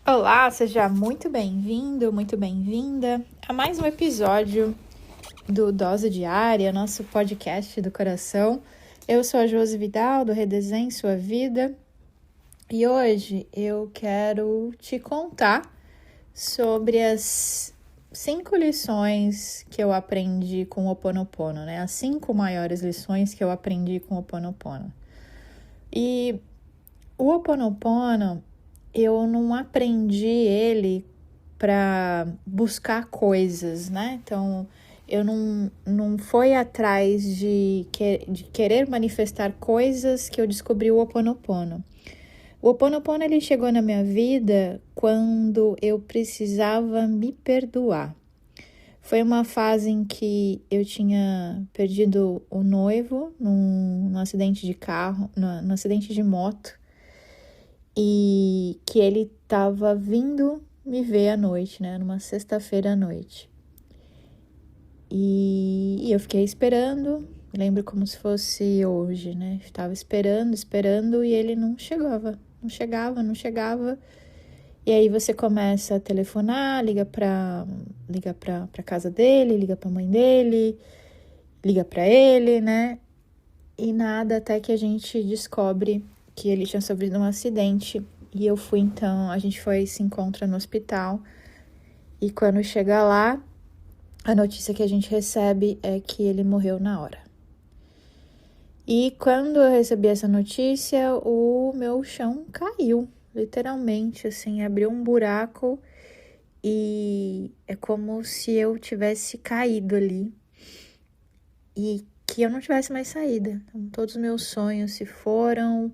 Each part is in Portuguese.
Olá, seja muito bem-vindo, muito bem-vinda a mais um episódio do Dose Diária, nosso podcast do coração. Eu sou a Josi Vidal, do Redesenhe Sua Vida, e hoje eu quero te contar sobre as 5 lições que eu aprendi com o Ho Oponopono, né? As 5 maiores lições que eu aprendi com o Ho Oponopono. E o Ho Oponopono, eu não aprendi ele para buscar coisas, né? Então, eu não fui atrás de querer manifestar coisas que eu descobri o Ho Oponopono. O Ho Oponopono, ele chegou na minha vida quando eu precisava me perdoar. Foi uma fase em que eu tinha perdido o noivo num acidente de carro, num acidente de moto, e que ele estava vindo me ver à noite, né? Numa sexta-feira à noite. E eu fiquei esperando, lembro como se fosse hoje, né? Estava esperando e ele não chegava. E aí você começa a telefonar, liga pra casa dele, liga pra mãe dele, liga pra ele, né? E nada, até que a gente descobre que ele tinha sofrido um acidente. E eu fui, então, a gente se encontra no hospital. E quando chega lá, a notícia que a gente recebe é que ele morreu na hora. E quando eu recebi essa notícia, o meu chão caiu, literalmente, assim, abriu um buraco e é como se eu tivesse caído ali e que eu não tivesse mais saída. Então, todos os meus sonhos se foram,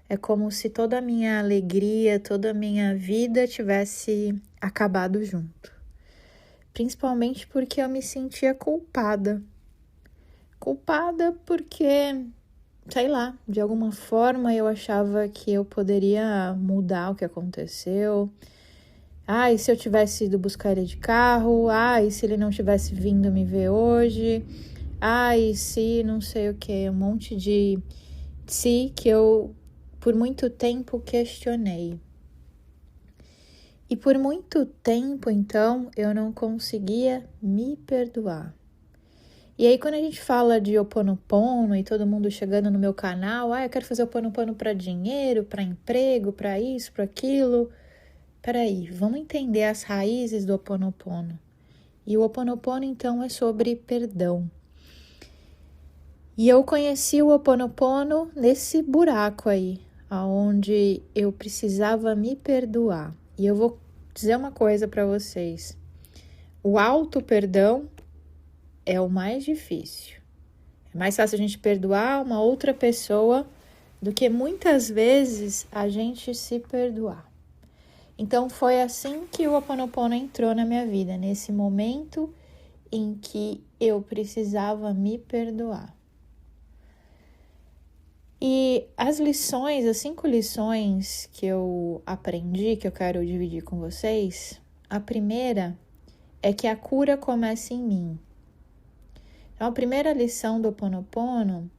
é como se toda a minha alegria, toda a minha vida tivesse acabado junto. Principalmente porque eu me sentia culpada. Culpada porque, sei lá, de alguma forma eu achava que eu poderia mudar o que aconteceu. E se eu tivesse ido buscar ele de carro? E se ele não tivesse vindo me ver hoje? E se não sei o que, um monte de si que eu por muito tempo questionei. E por muito tempo, então, eu não conseguia me perdoar. E aí, quando a gente fala de Ho Oponopono e todo mundo chegando no meu canal, eu quero fazer Ho Oponopono para dinheiro, para emprego, para isso, para aquilo. Peraí, vamos entender as raízes do Ho Oponopono. E o Ho Oponopono, então, é sobre perdão. E eu conheci o Ho Oponopono nesse buraco aí, onde eu precisava me perdoar. E eu vou dizer uma coisa para vocês. O auto-perdão é o mais difícil. É mais fácil a gente perdoar uma outra pessoa do que muitas vezes a gente se perdoar. Então foi assim que o Ho Oponopono entrou na minha vida, nesse momento em que eu precisava me perdoar. E as 5 lições que eu aprendi, que eu quero dividir com vocês, a primeira é que a cura começa em mim. Então, a primeira lição do Ho Oponopono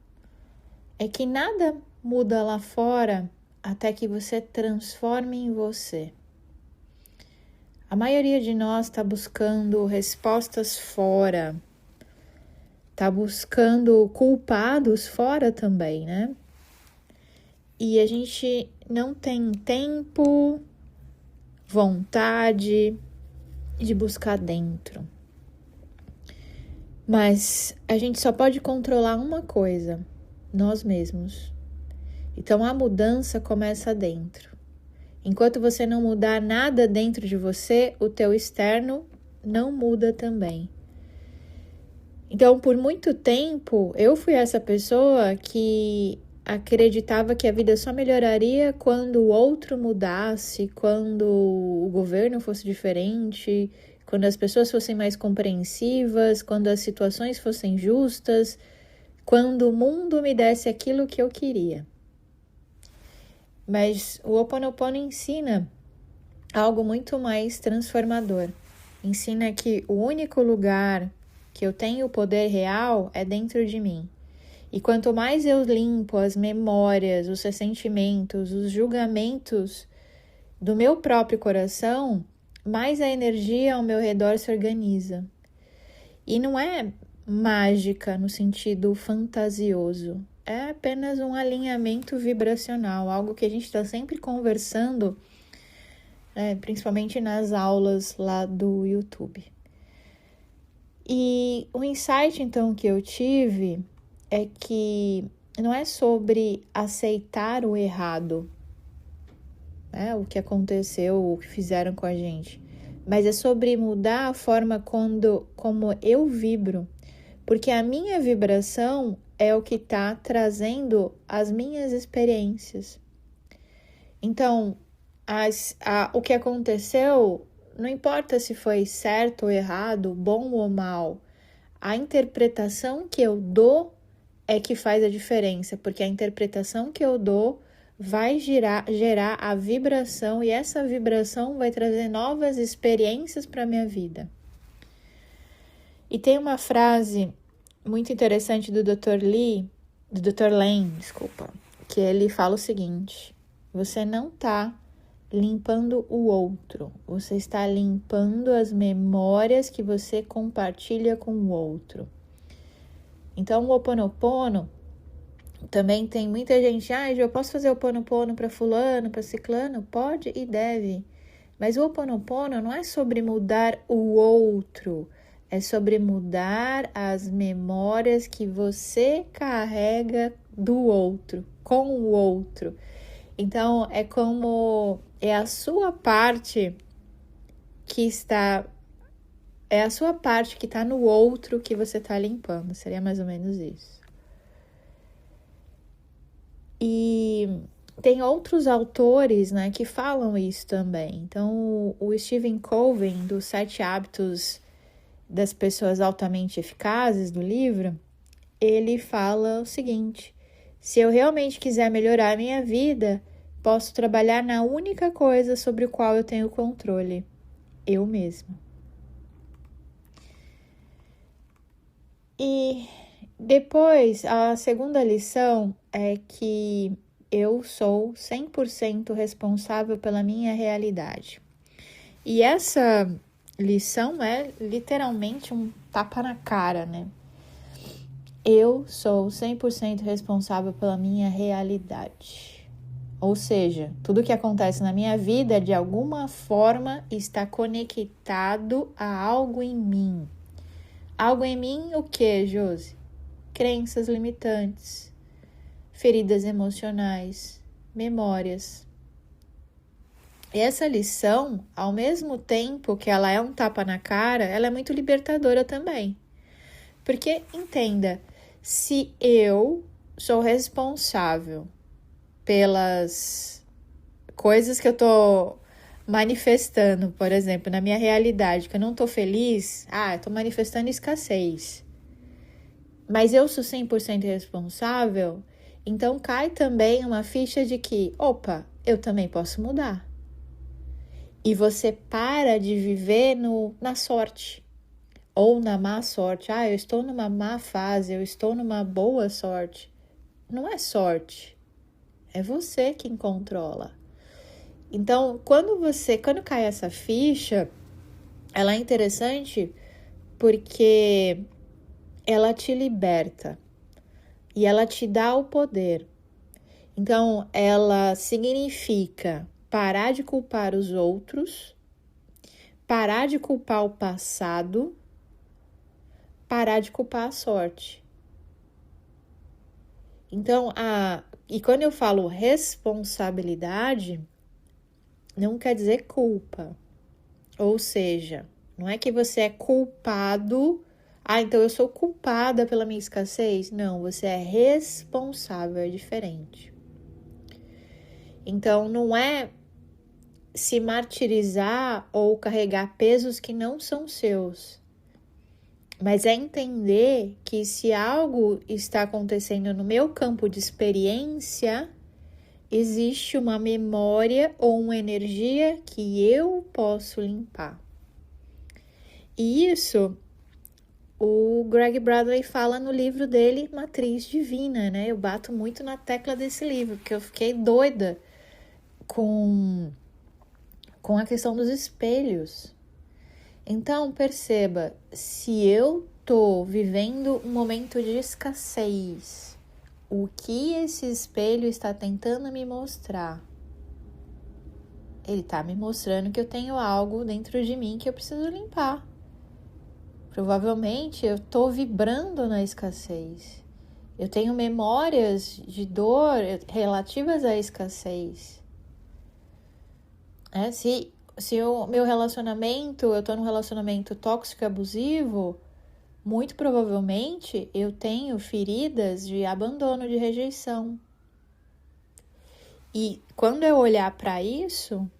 é que nada muda lá fora até que você transforme em você. A maioria de nós está buscando respostas fora, está buscando culpados fora também, né? E a gente não tem tempo, vontade de buscar dentro. Mas a gente só pode controlar uma coisa, nós mesmos. Então a mudança começa dentro. Enquanto você não mudar nada dentro de você, o teu externo não muda também. Então, por muito tempo, eu fui essa pessoa que acreditava que a vida só melhoraria quando o outro mudasse, quando o governo fosse diferente, quando as pessoas fossem mais compreensivas, quando as situações fossem justas, quando o mundo me desse aquilo que eu queria. Mas o Ho Oponopono ensina algo muito mais transformador. Ensina que o único lugar que eu tenho o poder real é dentro de mim. E quanto mais eu limpo as memórias, os ressentimentos, os julgamentos do meu próprio coração, mais a energia ao meu redor se organiza. E não é mágica no sentido fantasioso, é apenas um alinhamento vibracional, algo que a gente está sempre conversando, principalmente nas aulas lá do YouTube. E o insight, então, que eu tive é que não é sobre aceitar o errado, o que aconteceu, o que fizeram com a gente, mas é sobre mudar a forma como eu vibro, porque a minha vibração é o que está trazendo as minhas experiências. Então, o que aconteceu, não importa se foi certo ou errado, bom ou mal, a interpretação que eu dou é que faz a diferença, porque a interpretação que eu dou vai gerar a vibração, e essa vibração vai trazer novas experiências para a minha vida. E tem uma frase muito interessante do Dr. Lane, que ele fala o seguinte: você não está limpando o outro, você está limpando as memórias que você compartilha com o outro. Então, o Ho'oponopono, também tem muita gente, eu posso fazer o Ho'oponopono para fulano, para ciclano? Pode e deve. Mas o Ho'oponopono não é sobre mudar o outro, é sobre mudar as memórias que você carrega do outro, com o outro. Então, é a sua parte que está no outro que você está limpando. Seria mais ou menos isso. E tem outros autores, que falam isso também. Então, o Stephen Covey, dos 7 Hábitos das Pessoas Altamente Eficazes, do livro, ele fala o seguinte: se eu realmente quiser melhorar a minha vida, posso trabalhar na única coisa sobre a qual eu tenho controle: eu mesma. E depois, a segunda lição é que eu sou 100% responsável pela minha realidade. E essa lição é literalmente um tapa na cara, Eu sou 100% responsável pela minha realidade. Ou seja, tudo que acontece na minha vida, de alguma forma, está conectado a algo em mim. Algo em mim, o que, Josi? Crenças limitantes, feridas emocionais, memórias. E essa lição, ao mesmo tempo que ela é um tapa na cara, ela é muito libertadora também. Porque, entenda, se eu sou responsável pelas coisas que eu tô manifestando, por exemplo, na minha realidade, que eu não tô feliz, eu tô manifestando escassez. Mas eu sou 100% responsável, então cai também uma ficha de que, eu também posso mudar. E você para de viver na sorte, ou na má sorte. Eu estou numa má fase, eu estou numa boa sorte. Não é sorte, é você quem controla. Então, quando cai essa ficha, ela é interessante porque ela te liberta e ela te dá o poder. Então, ela significa parar de culpar os outros, parar de culpar o passado, parar de culpar a sorte. Então, e quando eu falo responsabilidade, não quer dizer culpa. Ou seja, não é que você é culpado. Então eu sou culpada pela minha escassez. Não, você é responsável, é diferente. Então, não é se martirizar ou carregar pesos que não são seus. Mas é entender que se algo está acontecendo no meu campo de experiência, existe uma memória ou uma energia que eu posso limpar. E isso o Greg Bradley fala no livro dele, Matriz Divina, Eu bato muito na tecla desse livro, porque eu fiquei doida com com a questão dos espelhos. Então, perceba, se eu tô vivendo um momento de escassez, o que esse espelho está tentando me mostrar? Ele está me mostrando que eu tenho algo dentro de mim que eu preciso limpar. Provavelmente eu estou vibrando na escassez. Eu tenho memórias de dor relativas à escassez. Se o meu relacionamento, eu estou num relacionamento tóxico e abusivo, muito provavelmente eu tenho feridas de abandono, de rejeição. E quando eu olhar para isso,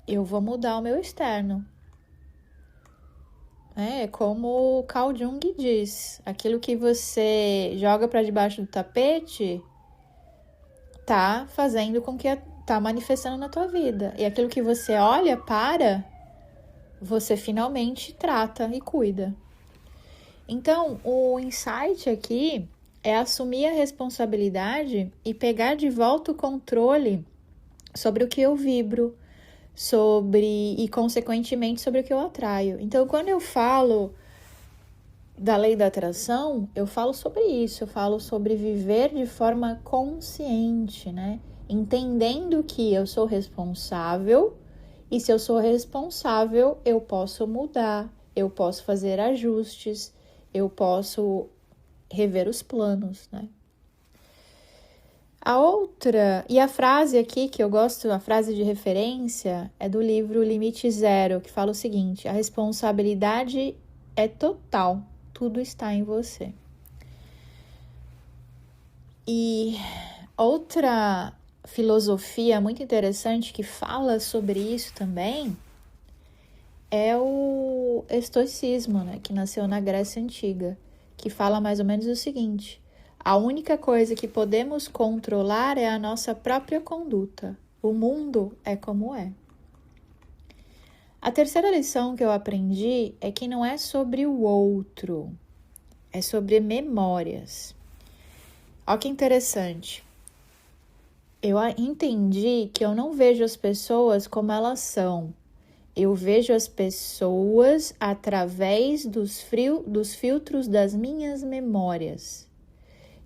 eu vou mudar o meu externo. É como o Carl Jung diz, aquilo que você joga para debaixo do tapete tá fazendo com que tá manifestando na tua vida. E aquilo que você olha para, você finalmente trata e cuida. Então, o insight aqui é assumir a responsabilidade e pegar de volta o controle sobre o que eu vibro, e consequentemente sobre o que eu atraio. Então, quando eu falo da lei da atração, eu falo sobre isso, eu falo sobre viver de forma consciente, né? Entendendo que eu sou responsável, e se eu sou responsável, eu posso mudar, eu posso fazer ajustes, eu posso rever os planos, né? E a frase aqui que eu gosto, a frase de referência, é do livro Limite Zero, que fala o seguinte: a responsabilidade é total, tudo está em você. E outra filosofia muito interessante que fala sobre isso também é o estoicismo, né, que nasceu na Grécia Antiga, que fala mais ou menos o seguinte: a única coisa que podemos controlar é a nossa própria conduta. O mundo é como é. A terceira lição que eu aprendi é que não é sobre o outro, é sobre memórias. Olha que interessante. Eu entendi que eu não vejo as pessoas como elas são. Eu vejo as pessoas através dos filtros das minhas memórias.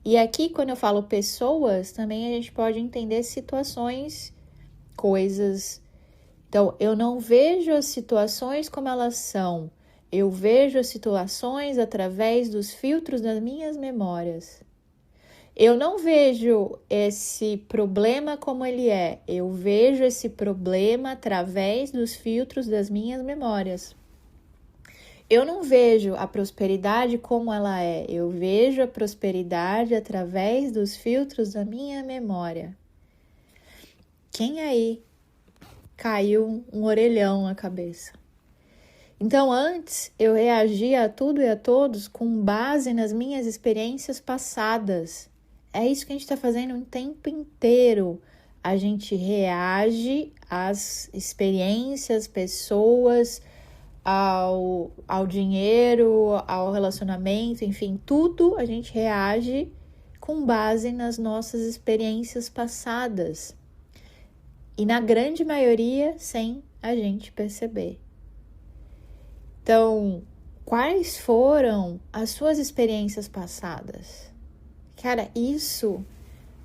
E aqui, quando eu falo pessoas, também a gente pode entender situações, coisas. Então, eu não vejo as situações como elas são. Eu vejo as situações através dos filtros das minhas memórias. Eu não vejo esse problema como ele é. Eu vejo esse problema através dos filtros das minhas memórias. Eu não vejo a prosperidade como ela é. Eu vejo a prosperidade através dos filtros da minha memória. Quem aí caiu um orelhão na cabeça? Então, antes, eu reagia a tudo e a todos com base nas minhas experiências passadas. É isso que a gente está fazendo o tempo inteiro. A gente reage às experiências, pessoas, ao dinheiro, ao relacionamento, enfim, tudo a gente reage com base nas nossas experiências passadas. E na grande maioria, sem a gente perceber. Então, quais foram as suas experiências passadas? Cara, isso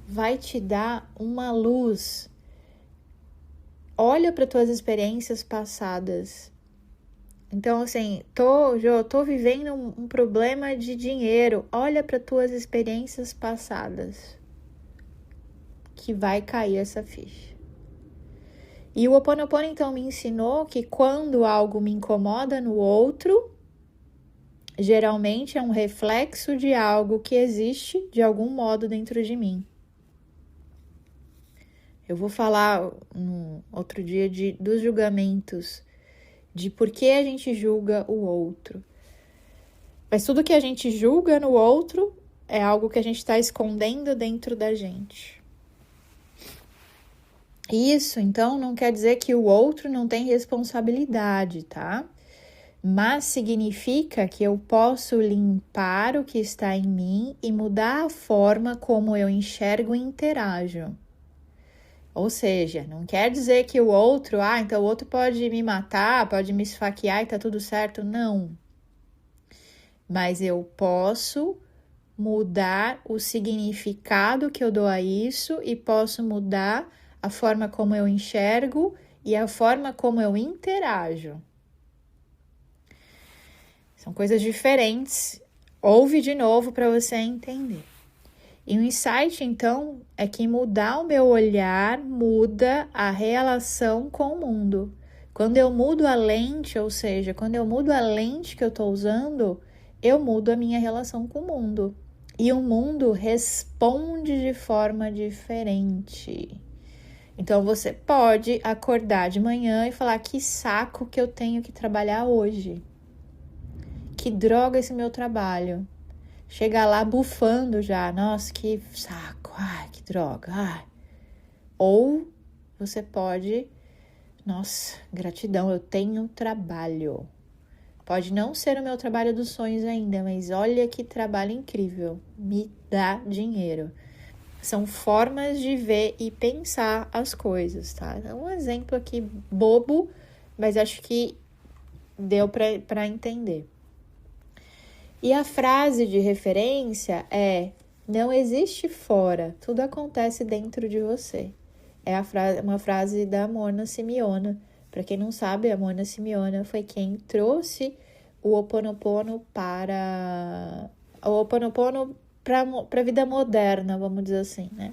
vai te dar uma luz. Olha para tuas experiências passadas. Então, assim, tô vivendo um problema de dinheiro. Olha para tuas experiências passadas, que vai cair essa ficha. E o Ho Oponopono, então, me ensinou que quando algo me incomoda no outro, geralmente é um reflexo de algo que existe de algum modo dentro de mim. Eu vou falar no outro dia dos julgamentos, de por que a gente julga o outro. Mas tudo que a gente julga no outro é algo que a gente está escondendo dentro da gente. Isso, então, não quer dizer que o outro não tem responsabilidade, tá? Mas significa que eu posso limpar o que está em mim e mudar a forma como eu enxergo e interajo. Ou seja, não quer dizer que o outro, então o outro pode me matar, pode me esfaquear e tá tudo certo. Não. Mas eu posso mudar o significado que eu dou a isso e posso mudar a forma como eu enxergo e a forma como eu interajo. São coisas diferentes. Ouve de novo para você entender. E o insight, então, é que mudar o meu olhar muda a relação com o mundo. Quando eu mudo a lente, ou seja, quando eu mudo a lente que eu estou usando, eu mudo a minha relação com o mundo. E o mundo responde de forma diferente. Então, você pode acordar de manhã e falar: que saco que eu tenho que trabalhar hoje. Que droga esse meu trabalho. Chegar lá bufando já, nossa, que saco, ai, que droga, ai. Ou você pode, nossa, gratidão, eu tenho trabalho. Pode não ser o meu trabalho dos sonhos ainda, mas olha que trabalho incrível, me dá dinheiro. São formas de ver e pensar as coisas, tá? É um exemplo aqui bobo, mas acho que deu para entender. E a frase de referência é: não existe fora, tudo acontece dentro de você. É uma frase da Mona Simeona. Para quem não sabe, a Mona Simeona foi quem trouxe o Ho Oponopono para a vida moderna, vamos dizer assim, né?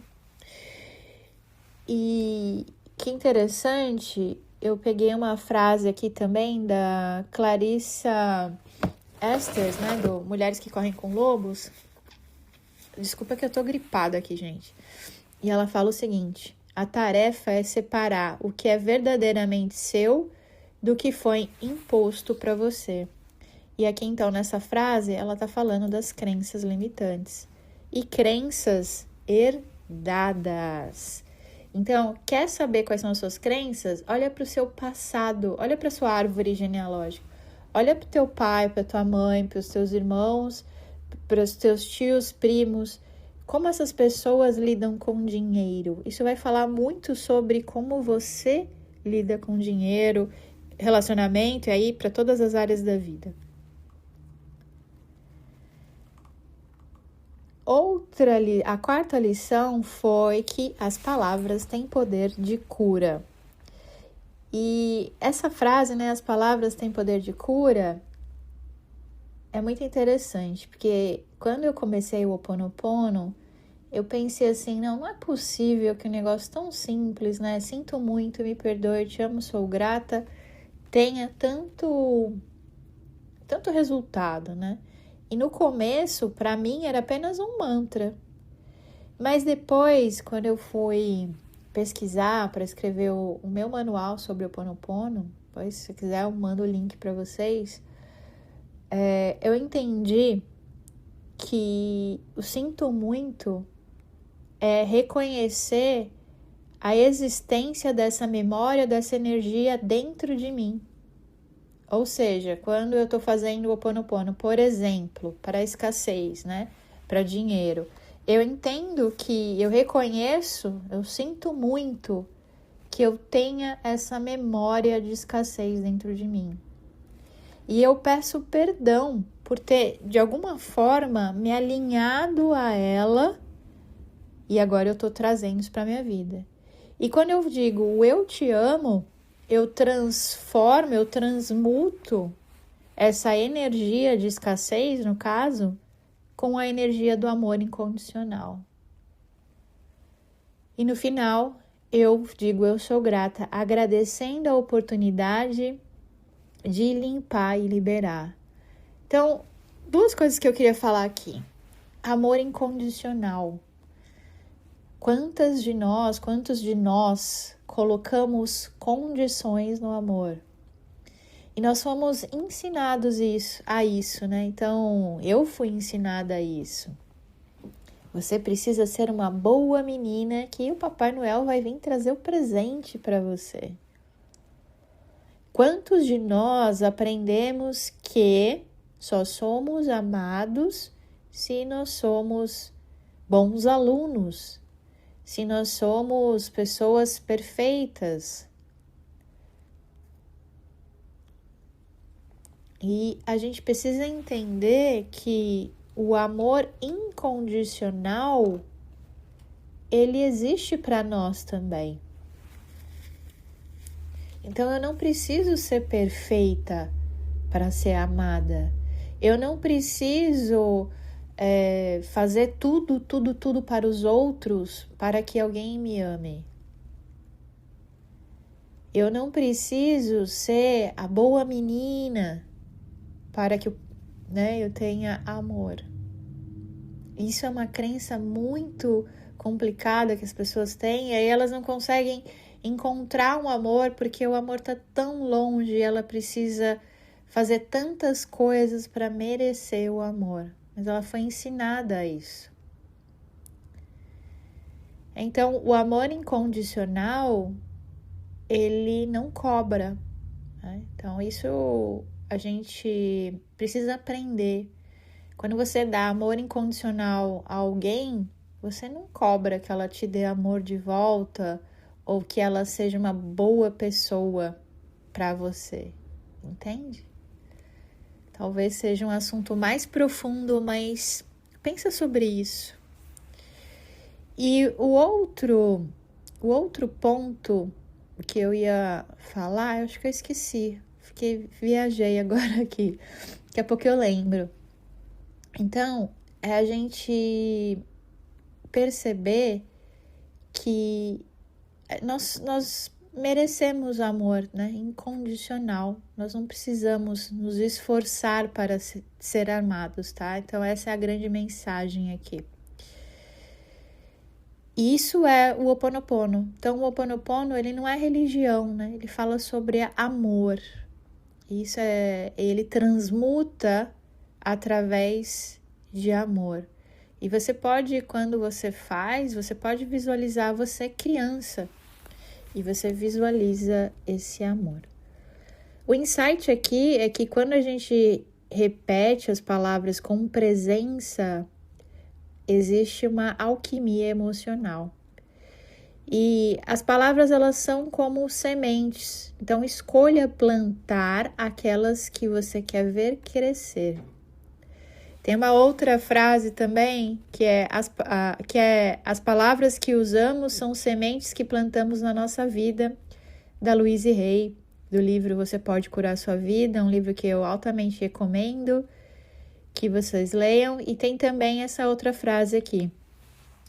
E que interessante, eu peguei uma frase aqui também da Clarissa Estes, né, do Mulheres que Correm com Lobos. Desculpa que eu tô gripada aqui, gente. E ela fala o seguinte: a tarefa é separar o que é verdadeiramente seu do que foi imposto para você. E aqui, então, nessa frase, ela tá falando das crenças limitantes. E crenças herdadas. Então, quer saber quais são as suas crenças? Olha para o seu passado, olha para sua árvore genealógica. Olha para o teu pai, para tua mãe, para os teus irmãos, para os teus tios, primos. Como essas pessoas lidam com dinheiro. Isso vai falar muito sobre como você lida com dinheiro, relacionamento e aí para todas as áreas da vida. A quarta lição foi que as palavras têm poder de cura. E essa frase, né, as palavras têm poder de cura, é muito interessante, porque quando eu comecei o Ho Oponopono, eu pensei assim, não é possível que um negócio tão simples, né, sinto muito, me perdoe, te amo, sou grata, tenha tanto resultado, né? E no começo, para mim, era apenas um mantra. Mas depois, quando eu fui pesquisar para escrever o meu manual sobre o Ho Oponopono, depois, se quiser, eu mando o link para vocês. Eu entendi que o sinto muito é reconhecer a existência dessa memória, dessa energia dentro de mim. Ou seja, quando eu estou fazendo o Ho Oponopono, por exemplo, para a escassez, né? Para dinheiro, eu entendo que eu reconheço, eu sinto muito que eu tenha essa memória de escassez dentro de mim. E eu peço perdão por ter, de alguma forma, me alinhado a ela e agora eu estou trazendo isso para a minha vida. E quando eu digo eu te amo, eu transformo, eu transmuto essa energia de escassez, no caso, com a energia do amor incondicional. E no final, eu digo eu sou grata, agradecendo a oportunidade de limpar e liberar. Então, duas coisas que eu queria falar aqui. Amor incondicional. Quantos de nós colocamos condições no amor? E nós fomos ensinados a isso, né? Então, eu fui ensinada a isso. Você precisa ser uma boa menina que o Papai Noel vai vir trazer o presente para você. Quantos de nós aprendemos que só somos amados se nós somos bons alunos? se nós somos pessoas perfeitas. E a gente precisa entender que o amor incondicional, ele existe para nós também. Então eu não preciso ser perfeita para ser amada. Eu não preciso fazer tudo para os outros para que alguém me ame. Eu não preciso ser a boa menina para que eu tenha amor. Isso é uma crença muito complicada que as pessoas têm, e aí elas não conseguem encontrar um amor porque o amor está tão longe, ela precisa fazer tantas coisas para merecer o amor, mas ela foi ensinada a isso. Então, o amor incondicional, ele não cobra, né? Então, isso a gente precisa aprender. Quando você dá amor incondicional a alguém, você não cobra que ela te dê amor de volta ou que ela seja uma boa pessoa para você, entende? Talvez seja um assunto mais profundo, mas pensa sobre isso. E o outro ponto que eu ia falar, eu acho que eu esqueci. Viajei agora aqui. Daqui a pouco eu lembro. Então, é a gente perceber que nós merecemos amor, né? Incondicional. Nós não precisamos nos esforçar para ser amados, tá? Então, essa é a grande mensagem aqui. E isso é o Ho Oponopono. Então, o Ho Oponopono, ele não é religião, né? Ele fala sobre amor. Ele transmuta através de amor. E você pode, quando você pode visualizar você criança. E você visualiza esse amor. O insight aqui é que quando a gente repete as palavras com presença, existe uma alquimia emocional. E as palavras, elas são como sementes. Então, escolha plantar aquelas que você quer ver crescer. Tem uma outra frase também, que é as palavras que usamos são sementes que plantamos na nossa vida, da Louise Hay, do livro Você Pode Curar Sua Vida, um livro que eu altamente recomendo que vocês leiam. E tem também essa outra frase aqui: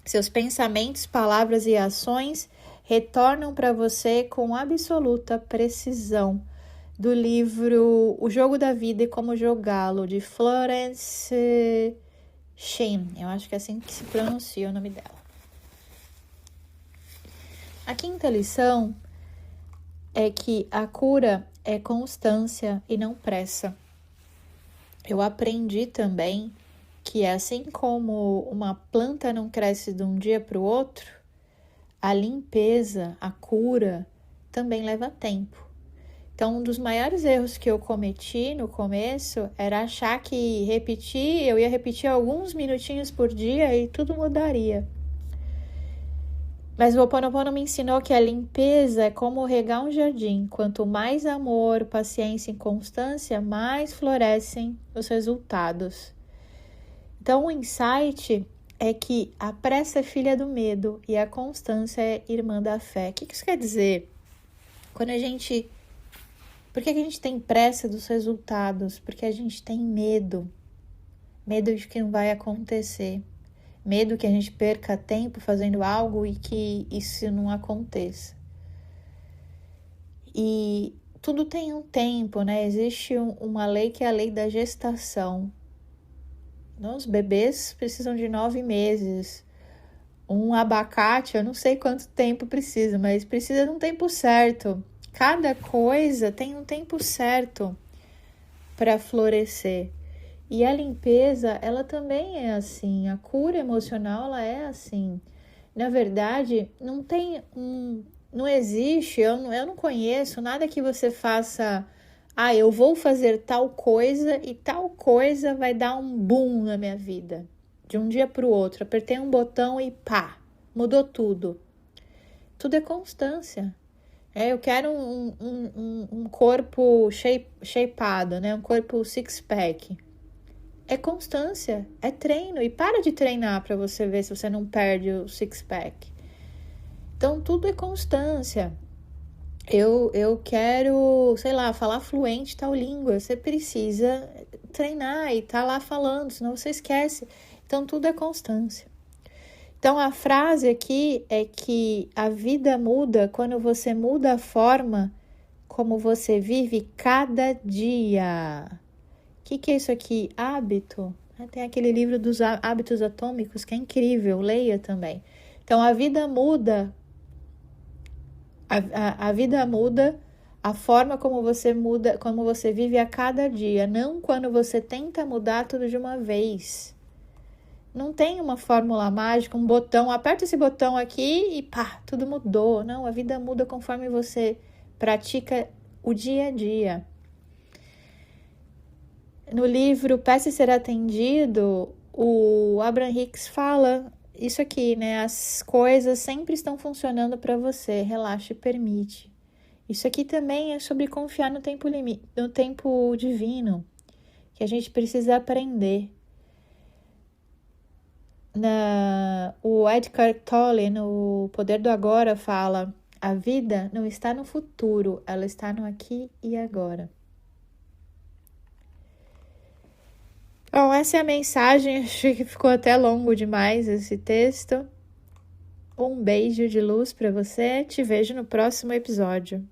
seus pensamentos, palavras e ações retornam para você com absoluta precisão, do livro O Jogo da Vida e Como Jogá-lo, de Florence Shinn. Eu acho que é assim que se pronuncia o nome dela. A quinta lição é que a cura é constância e não pressa. Eu aprendi também que assim como uma planta não cresce de um dia para o outro, a limpeza, a cura também leva tempo. Então, um dos maiores erros que eu cometi no começo era achar que eu ia repetir alguns minutinhos por dia e tudo mudaria. Mas o Ho Oponopono me ensinou que a limpeza é como regar um jardim. Quanto mais amor, paciência e constância, mais florescem os resultados. Então, o insight é que a pressa é filha do medo e a constância é irmã da fé. O que isso quer dizer? Por que a gente tem pressa dos resultados? Porque a gente tem medo. Medo de que não vai acontecer. Medo que a gente perca tempo fazendo algo e que isso não aconteça. E tudo tem um tempo, né? Existe uma lei que é a lei da gestação. Os bebês precisam de 9 meses. Um abacate, eu não sei quanto tempo precisa, mas precisa de um tempo certo. Cada coisa tem um tempo certo para florescer. E a limpeza, ela também é assim. A cura emocional, ela é assim. Na verdade, não existe, eu não conheço nada que você faça. Eu vou fazer tal coisa e tal coisa vai dar um boom na minha vida. De um dia para o outro. Apertei um botão e pá, mudou tudo. Tudo é constância. Eu quero um corpo shapeado, né? Um corpo six-pack. É constância, é treino. E para de treinar para você ver se você não perde o six-pack. Então, tudo é constância. Eu quero, sei lá, falar fluente tal língua. Você precisa treinar e tá lá falando, senão você esquece. Então, tudo é constância. Então, a frase aqui é que a vida muda quando você muda a forma como você vive cada dia. O que é isso aqui? Hábito. Tem aquele livro dos hábitos atômicos que é incrível, leia também. Então, a vida muda. A vida muda a forma como você vive a cada dia, não quando você tenta mudar tudo de uma vez. Não tem uma fórmula mágica, um botão, aperta esse botão aqui e pá, tudo mudou. Não, a vida muda conforme você pratica o dia a dia. No livro Peça e Ser Atendido, o Abraham Hicks fala isso aqui, né? As coisas sempre estão funcionando para você, relaxa e permite. Isso aqui também é sobre confiar no tempo divino, que a gente precisa aprender. O Eckhart Tolle, no Poder do Agora, fala: a vida não está no futuro, ela está no aqui e agora. Bom, essa é a mensagem. Acho que ficou até longo demais esse texto. Um beijo de luz para você. Te vejo no próximo episódio.